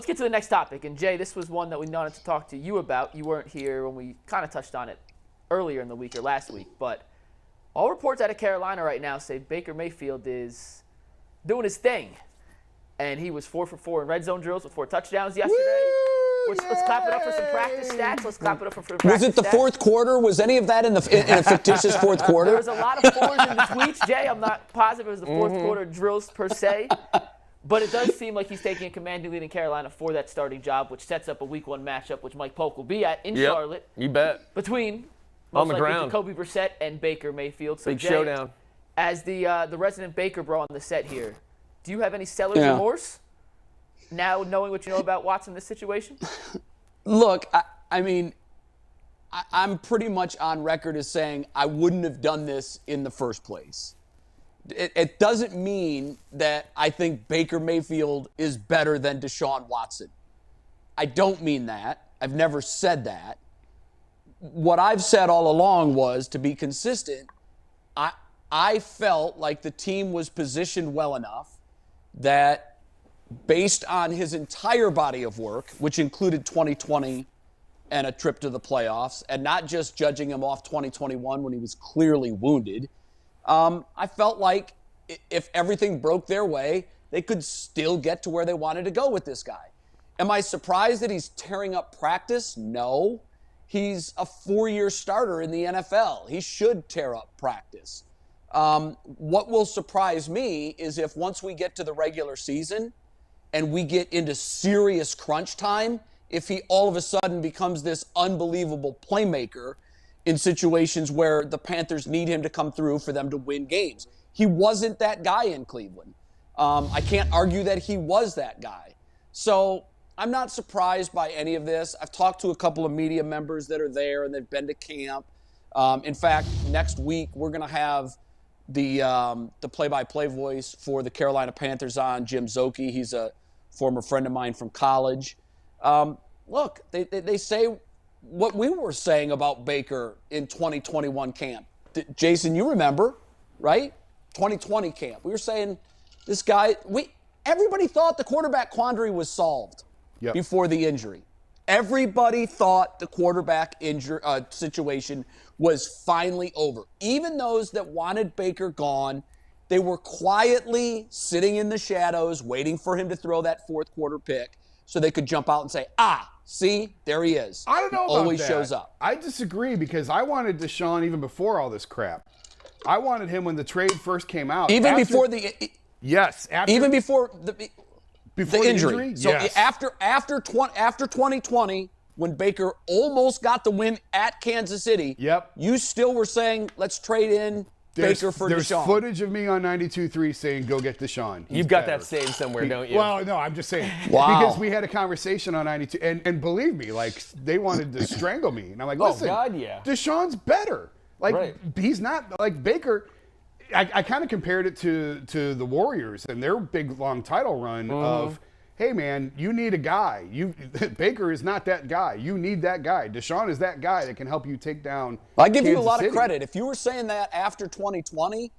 Let's get to the next topic. And, Jay, this was one that we wanted to talk to you about. You weren't here when we kind of touched on it earlier in the week or last week. But all reports out of Carolina right now say Baker Mayfield is doing his thing. And he was 4 for 4 in red zone drills with 4 touchdowns yesterday. Let's clap it up for some practice stats. Let's clap it up for practice stats. Was it the fourth quarter? Was any of that in a fictitious fourth quarter? There was a lot of 4s in the tweets, Jay. I'm not positive it was the fourth quarter drills per se. But it does seem like he's taking a commanding lead in Carolina for that starting job, which sets up a Week 1 matchup, which Mike Polk will be at in Charlotte. You bet. Between on most the likely ground, Jacoby Brissett and Baker Mayfield. So big Jay, showdown. As the resident Baker bro on the set here, do you have any seller's remorse now knowing what you know about Watson in this situation? Look, I'm pretty much on record as saying I wouldn't have done this in the first place. It doesn't mean that I think Baker Mayfield is better than Deshaun Watson. I don't mean that. I've never said that. What I've said all along was, to be consistent, I felt like the team was positioned well enough that based on his entire body of work, which included 2020 and a trip to the playoffs, and not just judging him off 2021 when he was clearly wounded, I felt like if everything broke their way, they could still get to where they wanted to go with this guy. Am I surprised that he's tearing up practice? No. He's a 4-year starter in the NFL. He should tear up practice. What will surprise me is if once we get to the regular season and we get into serious crunch time, if he all of a sudden becomes this unbelievable playmaker in situations where the Panthers need him to come through for them to win games. He wasn't that guy in Cleveland. I can't argue that he was that guy. So I'm not surprised by any of this. I've talked to a couple of media members that are there and they've been to camp. In fact, next week we're going to have the play-by-play voice for the Carolina Panthers on, Jim Zoki. He's a former friend of mine from college. Look, they say what we were saying about Baker in 2021 camp. Jason, you remember, right? 2020 camp. We were saying this guy, everybody thought the quarterback quandary was solved before the injury. Everybody thought the quarterback situation was finally over. Even those that wanted Baker gone, they were quietly sitting in the shadows waiting for him to throw that fourth quarter pick so they could jump out and say, see, there he is. I don't know about always that. Shows up. I disagree because I wanted Deshaun even before all this crap. I wanted him when the trade first came out. Even before the injury. So yes. after 2020, when Baker almost got the win at Kansas City, you still were saying, let's trade in Baker for There's Deshaun. footage of me on 92.3 saying, go get Deshaun. You've got that saved somewhere, don't you? Well, no, I'm just saying. Wow. Because we had a conversation on 92, and believe me, like, they wanted to strangle me. And I'm like, listen, Deshaun's better. Like, he's not, like, Baker. I kind of compared it to the Warriors and their big, long title run of, hey, man, you need a guy. Baker is not that guy. You need that guy. Deshaun is that guy that can help you take down I give you a lot City. of credit. If you were saying that after 2020,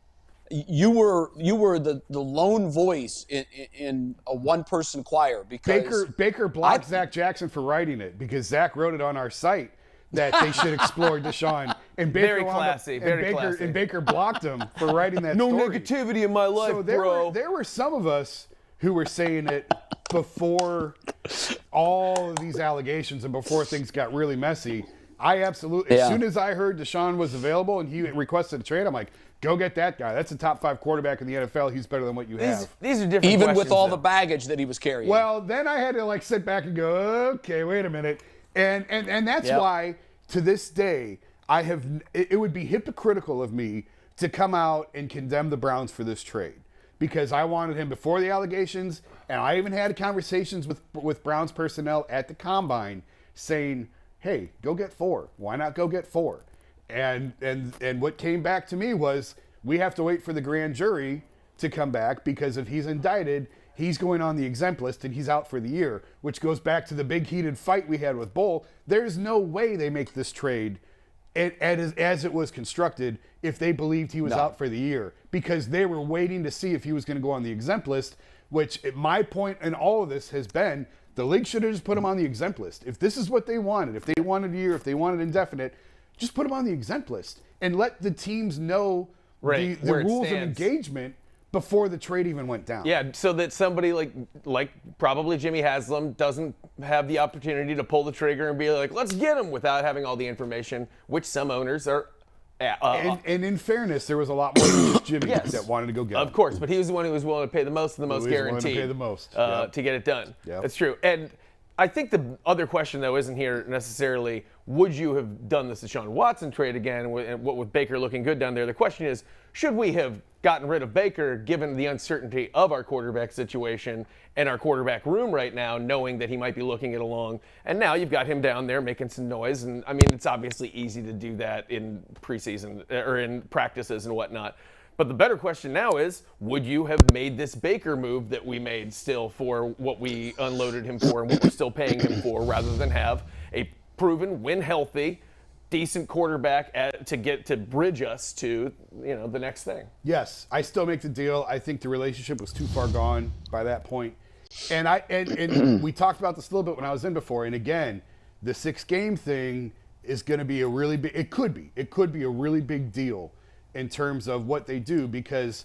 you were the lone voice in a one-person choir. Because Baker blocked Zach Jackson for writing it because Zach wrote it on our site that they should explore Deshaun. And Baker very classy, classy. And Baker blocked him for writing that story. No negativity in my life, so bro. There were some of us who were saying it before all of these allegations and before things got really messy. As soon as I heard Deshaun was available and he requested a trade, I'm like, go get that guy. That's a top 5 quarterback in the NFL. He's better than what you have. These are different even questions, with all the baggage that he was carrying. Well, then I had to sit back and go, okay, wait a minute. And that's why to this day it would be hypocritical of me to come out and condemn the Browns for this trade. Because I wanted him before the allegations, and I even had conversations with Browns personnel at the Combine saying, hey, go get 4. Why not go get 4? And what came back to me was, we have to wait for the grand jury to come back because if he's indicted, he's going on the exempt list and he's out for the year, which goes back to the big heated fight we had with Bull. There's no way they make this trade as it was constructed if they believed he was out for the year, because they were waiting to see if he was going to go on the exempt list, My point in all of this has been the league should have just put him on the exempt list. If this is what they wanted, if they wanted a year, if they wanted indefinite, just put him on the exempt list and let the teams know the rules of engagement before the trade even went down. Yeah, so that somebody like probably Jimmy Haslam doesn't have the opportunity to pull the trigger and be like, let's get him without having all the information, which some owners are. And in fairness, there was a lot more than just Jimmy that wanted to go get him. Of course, but he was the one who was willing to pay the most and the most guaranteed. To pay the most. To get it done. Yep. That's true. And I think the other question, though, isn't here necessarily, would you have done this Deshaun Watson trade again, and what with Baker looking good down there? The question is, should we have gotten rid of Baker given the uncertainty of our quarterback situation and our quarterback room right now, knowing that he might be looking it along? And now you've got him down there making some noise. And, I mean, it's obviously easy to do that in preseason or in practices and whatnot. But the better question now is, would you have made this Baker move that we made still for what we unloaded him for and what we're still paying him for, rather than have a proven, win healthy, decent quarterback to bridge us to the next thing? Yes, I still make the deal. I think the relationship was too far gone by that point. And we talked about this a little bit when I was in before. And again, the 6-game thing is going to be a really big. It could be a really big deal in terms of what they do, because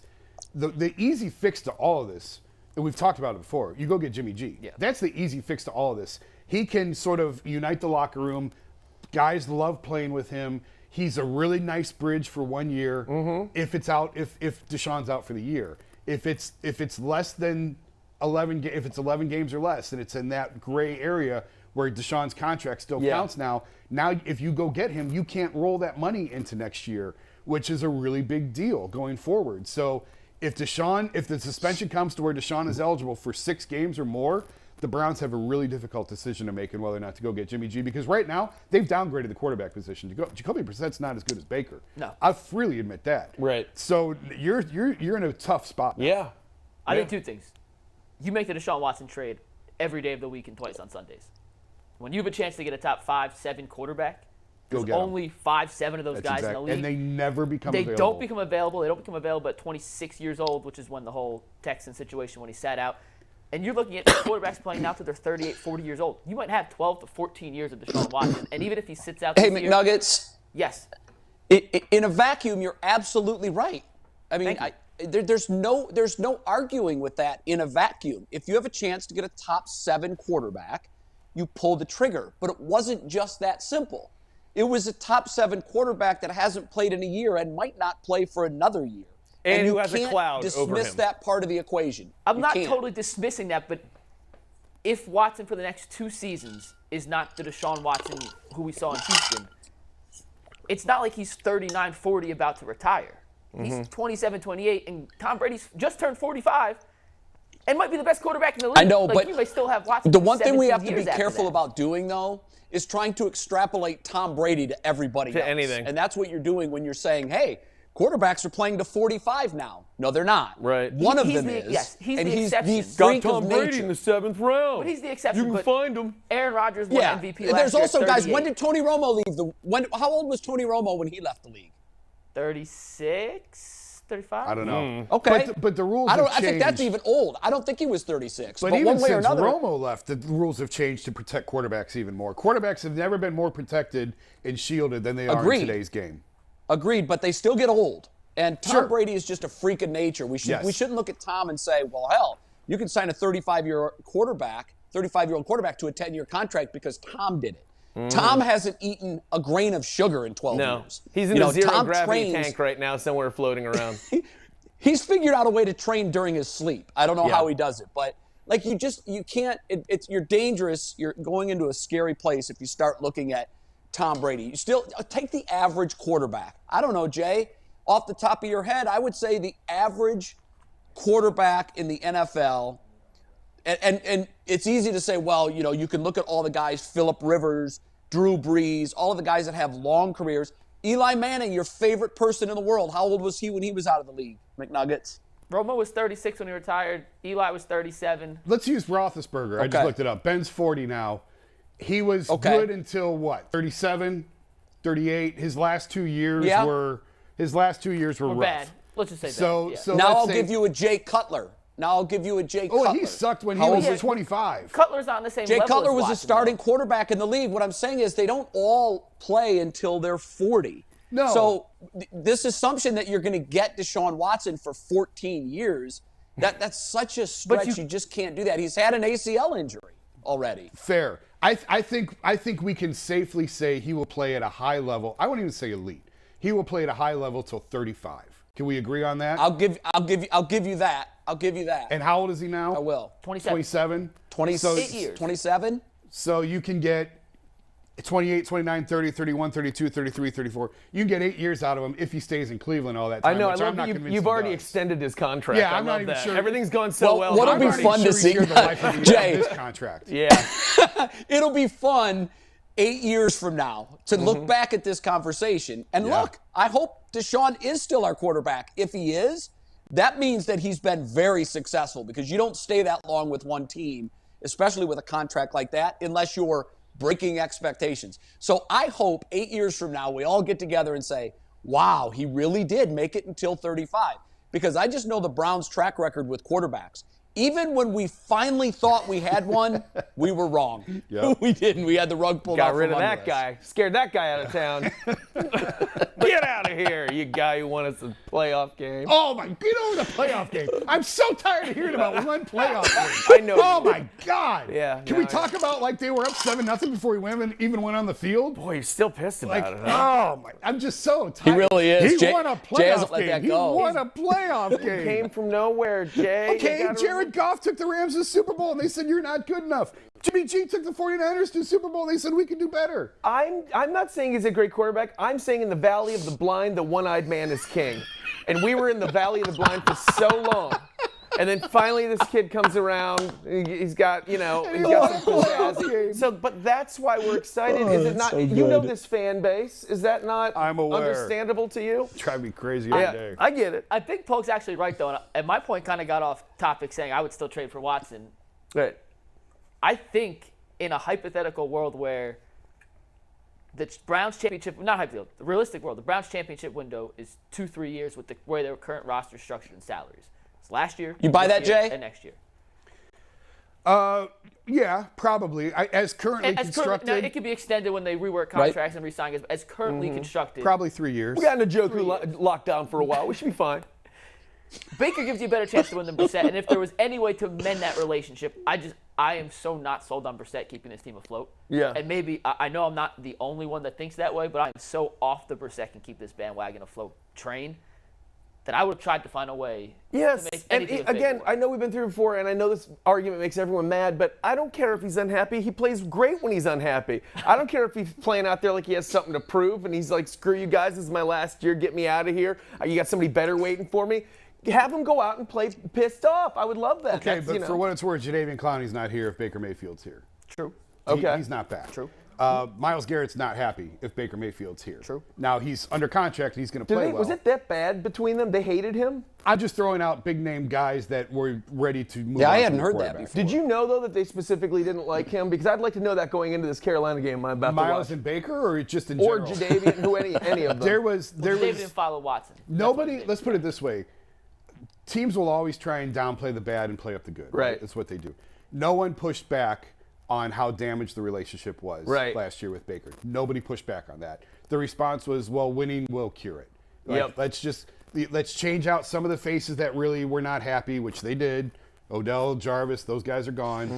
the easy fix to all of this, and we've talked about it before, you go get Jimmy G. Yeah. That's the easy fix to all of this. He can sort of unite the locker room. Guys love playing with him. He's a really nice bridge for 1 year. If Deshaun's out for the year. If it's less than 11, if it's 11 games or less, and it's in that gray area where Deshaun's contract still counts now. Now, if you go get him, you can't roll that money into next year, which is a really big deal going forward. So if the suspension comes to where Deshaun is eligible for 6 games or more, the Browns have a really difficult decision to make in whether or not to go get Jimmy G, because right now they've downgraded the quarterback position. Jacoby Brissett's not as good as Baker. No, I freely admit that. Right. So you're in a tough spot now. Yeah. I think two things. You make the Deshaun Watson trade every day of the week and twice on Sundays. When you have a chance to get a top 5-7 quarterback, Go there's get 'em. only 5-7 of those guys in the league. And they never become available. They don't become available. They don't become available at 26 years old, which is when the whole Texan situation when he sat out. And you're looking at quarterbacks playing now to they're 38, 40 years old. You might have 12 to 14 years of Deshaun Watson. And even if he sits out Hey, this year, McNuggets. yes. In a vacuum, you're absolutely right. I mean, Thank there's no arguing with that in a vacuum. If you have a chance to get a top 7 quarterback, you pull the trigger. But it wasn't just that simple. It was a top 7 quarterback that hasn't played in a year and might not play for another year. And who you has a can't cloud over him. dismiss that part of the equation. I'm You not can't. totally dismissing that, but if Watson for the next 2 seasons is not the Deshaun Watson who we saw in Houston, it's not like he's 39, 40 about to retire. He's 27, 28, and Tom Brady's just turned 45 and might be the best quarterback in the league. I know, like, but you may still have Watson the for one thing we 17 have to be years after careful that. about doing, though, is trying to extrapolate Tom Brady to everybody else. Anything. And that's what you're doing when you're saying, hey, quarterbacks are playing to 45 now. No, they're not. Right. One of He's them the- is. yes, he's and the he's exception. the Got freak Tom of Brady nature. in the 7th round. But he's the exception. You can but find him. Aaron Rodgers won Yeah. MVP last There's year. also, guys, 38. when did Tony Romo leave how old was Tony Romo when he left the league? 36, 35? I don't know. Okay. But the rules have changed. I think that's even old. I don't think he was 36. But But even one way or since another, Romo left, the rules have changed to protect quarterbacks even more. Quarterbacks have never been more protected and shielded than they are Agreed. in today's game. agreed, but they still get old. And Tom Sure. Brady is just a freak of nature. We shouldn't look at Tom and say, well, hell, you can sign a 35-year-old quarterback to a 10-year contract because Tom did it. Tom hasn't eaten a grain of sugar in 12 No. years. He's in a zero Tom gravity trains- tank right now somewhere floating around. He's figured out a way to train during his sleep. I don't know Yeah. how he does it, but like you can't. You're dangerous. You're going into a scary place if you start looking at Tom Brady. You still take the average quarterback. I don't know, Jay. Off the top of your head, I would say the average quarterback in the NFL. And it's easy to say, well, you can look at all the guys, Phillip Rivers, Drew Brees, all of the guys that have long careers. Eli Manning, your favorite person in the world. How old was he when he was out of the league, McNuggets? Romo was 36 when he retired. Eli was 37. Let's use Roethlisberger. I just Okay. looked it up. Ben's 40 now. He was Okay. good until what? 37, 38. His last 2 years Yeah. were Or rough. bad. Let's just say So bad. Yeah. so Now let's I'll say, give you a Jay Cutler. Now I'll give you a Jay Oh, Cutler. he sucked when he How was old 25. Cutler's not on the same Jay level Cutler as was Watson, a starting though. quarterback in the league. What I'm saying is they don't all play until they're 40. No. So this assumption that you're going to get Deshaun Watson for 14 years, that's such a stretch. You just can't do that. He's had an ACL injury already. Fair. I think we can safely say he will play at a high level. I won't even say elite. He will play at a high level till 35. Can we agree on that? I'll give you that. I'll give you that. And how old is he now? I will. 27. 27? So 8 years. 27? So you can get 28, 29, 30, 31, 32, 33, 34. You can get 8 years out of him if he stays in Cleveland all that time. I know. I which love I'm not that convinced you've he already does. extended his contract. Yeah, I I'm not love even that. sure. Everything's going so well. what'll I'm be not even fun to sure he's see- here the life of the Jay. this contract. Yeah. It'll be fun 8 years from now to look back at this conversation. And look, I hope Deshaun is still our quarterback. If he is, that means that he's been very successful because you don't stay that long with one team, especially with a contract like that, unless you're breaking expectations. So I hope 8 years from now we all get together and say, wow, he really did make it until 35. Because I just know the Browns' track record with quarterbacks. Even when we finally thought we had one, we were wrong. Yep. We didn't. We had the rug pulled out Got rid from of under that us. guy. Scared that guy out of town. Get out of here, you guy who won us a playoff game. Oh my! Get over the playoff game. I'm so tired of hearing about one playoff game. I know. Oh my God! Yeah, Can no, we talk about like they were up 7-0 before we even went on the field? Boy, you're still pissed Like, about it, huh? oh my! I'm just so tired. really is. He Jay- won a Jay hasn't playoff let game. that He go. won a playoff game. Came from nowhere, Jay. You Okay, gotta Jared Goff took the Rams to the Super Bowl, and they said you're not good enough. Jimmy G took the 49ers to the Super Bowl, and they said we can do better. I'm not saying he's a great quarterback. I'm saying in the valley of the blind, the one-eyed man is king. And we were in the valley of the blind for so long. And then finally this kid comes around. He's got, he's got some pizzazz. So, but that's why we're excited. Is it not? You know this fan base. Is that not I'm aware. understandable to you? Drive me crazy every day. I get it. I think Polk's actually right, though. And my point kind of got off topic saying I would still trade for Watson. Right. I think in a hypothetical world where the Browns championship, not hypothetical, the realistic world, the Browns championship window is 2-3 years with the way their current roster is structured and salaries. It's last year. You buy this that, year, Jay? And next year. Yeah, probably. As currently constructed, Now, it could be extended when they rework contracts and re-sign. As currently constructed, probably 3 years. We got Njoku locked down for a while. We should be fine. Baker gives you a better chance to win than Brissett. And if there was any way to mend that relationship, I am so not sold on Brissett keeping this team afloat. Yeah. And maybe I know I'm not the only one that thinks that way, but I'm so off the Brissett can keep this bandwagon afloat train that I would have tried to find a way Yes, to make and anything with again, Baker work. I know we've been through it before, and I know this argument makes everyone mad, but I don't care if he's unhappy. He plays great when he's unhappy. I don't care if he's playing out there like he has something to prove, and he's like, screw you guys, this is my last year, get me out of here. You got somebody better waiting for me. Have him go out and play pissed off. I would love that. Okay, That's, but for what it's worth, Jadeveon Clowney's not here if Baker Mayfield's here. True. Okay. He's not back. True. Myles Garrett's not happy if Baker Mayfield's here. True. Now, he's under contract and he's going to play well. Was it that bad between them? They hated him? I'm just throwing out big-name guys that were ready to move Yeah, on I from hadn't the heard that quarterback. before. Did you know, though, that they specifically didn't like him? Because I'd like to know that going into this Carolina game I'm about to Myles watch. and Baker, or just in Or general? Jadeveon, who any of them. There was David didn't follow Watson. nobody. Let's put it this way: teams will always try and downplay the bad and play up the good. Right. That's what they do. No one pushed back on how damaged the relationship was last year with Baker. Nobody pushed back on that. The response was, "Well, winning will cure it." Yep. Let's change out some of the faces that really were not happy, which they did. Odell, Jarvis, those guys are gone,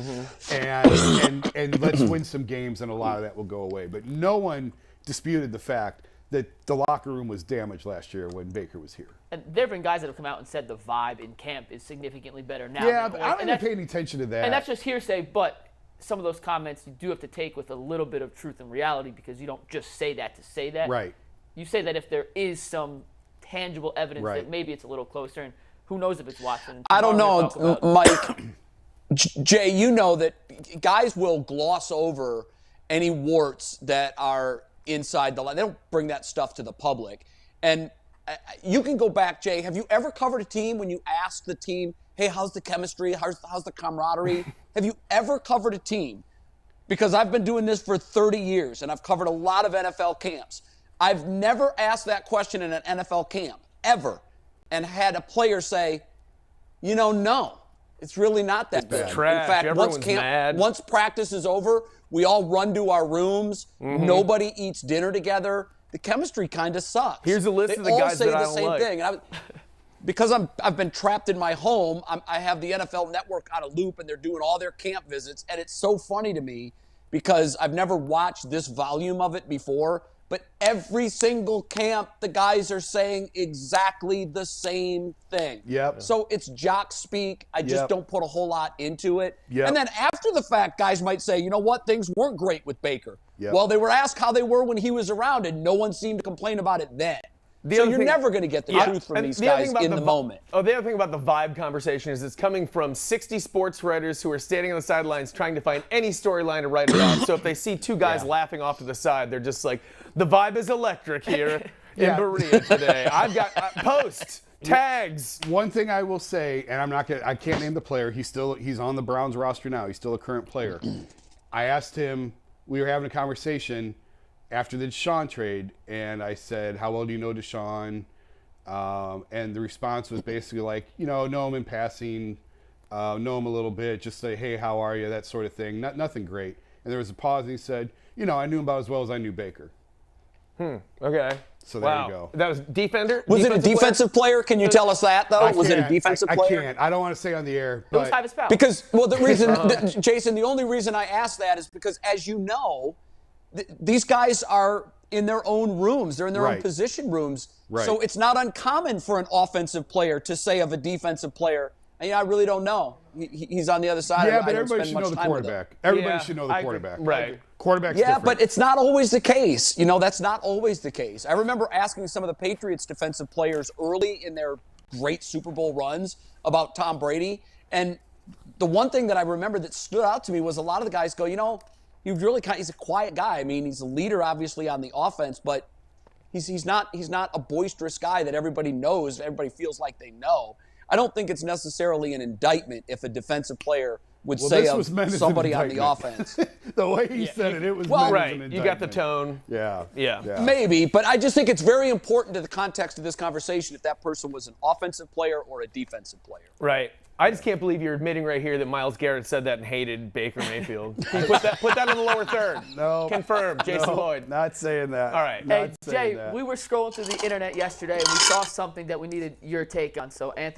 and let's win some games, and a lot of that will go away. But no one disputed the fact that the locker room was damaged last year when Baker was here. And there have been guys that have come out and said the vibe in camp is significantly better now. Yeah, than but it was. I don't And even that's- pay any attention to that. And that's just hearsay, but some of those comments you do have to take with a little bit of truth and reality because you don't just say that to say that. Right. You say that if there is some tangible evidence Right. that maybe it's a little closer, and who knows if it's Watson. I don't Tomorrow we'll know, talk about- Mike. Jay, you know that guys will gloss over any warts that are inside the line. They don't bring that stuff to the public. And you can go back, Jay. Have you ever covered a team when you ask the team, hey, how's the chemistry? How's the camaraderie? Have you ever covered a team? Because I've been doing this for 30 years, and I've covered a lot of NFL camps. I've never asked that question in an NFL camp, ever, and had a player say, no. It's really not that bad. trash. In fact, Everyone's mad. once practice is over, we all run to our rooms. Nobody eats dinner together. The chemistry kind of sucks. Here's a list of the guys that I don't like. They all say the same thing. And because I've been trapped in my home, I have the NFL Network on a loop, and they're doing all their camp visits. And it's so funny to me because I've never watched this volume of it before. But every single camp, the guys are saying exactly the same thing. Yep. So it's jock speak. I just don't put a whole lot into it. Yep. And then after the fact, guys might say, you know what, things weren't great with Baker. Yep. Well, they were asked how they were when he was around, and no one seemed to complain about it then. So you're never going to get the truth from these guys in the moment. Oh, the other thing about the vibe conversation is it's coming from 60 sports writers who are standing on the sidelines trying to find any storyline to write about. So if they see two guys laughing off to the side, they're just like, the vibe is electric here in Berea today. I've got posts, tags. One thing I will say, and I can't name the player. He's on the Browns roster now. He's still a current player. I asked him, we were having a conversation after the Deshaun trade, and I said, how well do you know Deshaun? And the response was basically like, know him in passing, know him a little bit, just say, hey, how are you, that sort of thing. Nothing great. And there was a pause, and he said, I knew him about as well as I knew Baker. Okay. So there you go. That was defender? Was it a defensive player? Can you tell us that, though? Was it a defensive player? I can't. I don't want to say on the air. It was Tyvis Powell. Because, the reason, Jason, the only reason I asked that is because, as you know, these guys are in their own rooms. They're in their own position rooms. Right. So it's not uncommon for an offensive player to say of a defensive player, I really don't know. He's on the other side. Yeah, but everybody should know the quarterback. Everybody should know the quarterback. Right. Quarterback's Yeah, different. but it's not always the case. That's not always the case. I remember asking some of the Patriots defensive players early in their great Super Bowl runs about Tom Brady. And the one thing that I remember that stood out to me was a lot of the guys go, he's a quiet guy. I mean, he's a leader, obviously, on the offense, but he's not a boisterous guy that everybody knows, everybody feels like they know. I don't think it's necessarily an indictment if a defensive player would say of somebody on the offense. The way he said it was meant as an indictment. You got the tone. Yeah. Maybe, but I just think it's very important to the context of this conversation if that person was an offensive player or a defensive player. Right. I just can't believe you're admitting right here that Myles Garrett said that and hated Baker Mayfield. put that in the lower third. No. Confirmed. Jason Lloyd. Not saying that. All right. Hey, Jay, we were scrolling through the internet yesterday, and we saw something that we needed your take on. So, Anthony